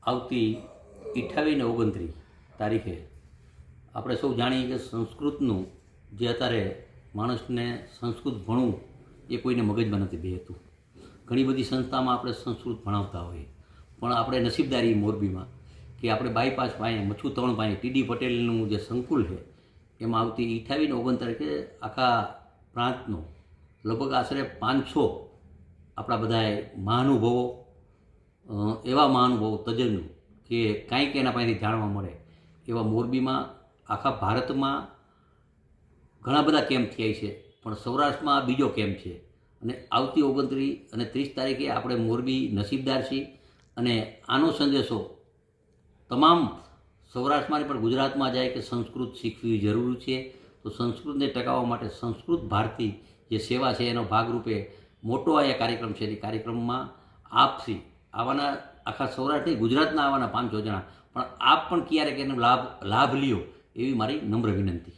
આવતી 28 ને 29 તારીખે આપણે સૌ જાણીએ કે સંસ્કૃતનું જે અત્યારે માણસને સંસ્કૃત ભણવું એ કોઈને મગજમાં નથી બેસતું. ઘણી બધી સંસ્થામાં આપણે સંસ્કૃત ભણાવતા હોઈએ, પણ આપણે નસીબદારી મોરબીમાં કે આપણે બાયપાસ પાસે મચ્છુ તણ પાસે ટીડી પટેલનું જે સંકુલ છે એમાં આવતી 28 ને 29 તારીખે આખા પ્રાંતનો લગભગ આશરે 500 આપણા બધાએ મહાનુભવો, એવા મહાનુભવો તજજ્ઞો કે કાંઈક એના પાસેથી જાણવા મળે એવા મોરબીમાં આખા ભારતમાં ઘણા બધા કેમ્પ થયા છે, પણ સૌરાષ્ટ્રમાં આ બીજો કેમ્પ છે. અને આવતી 29 અને 30 તારીખે આપણે મોરબી નસીબદાર છીએ. અને આનો સંદેશો તમામ સૌરાષ્ટ્રમાં પણ ગુજરાતમાં જાય કે સંસ્કૃત શીખવી જરૂરી છે. તો સંસ્કૃતને ટકાવવા માટે સંસ્કૃત ભારતી જે સેવા છે એનો ભાગરૂપે મોટો આ કાર્યક્રમ છે. એ કાર્યક્રમમાં આપથી આવાના આખા સૌરાષ્ટ્રની ગુજરાતના આવવાના 500 જણા, પણ આપ પણ ક્યારેક એનો લાભ લ્યો એવી મારી નમ્ર વિનંતી.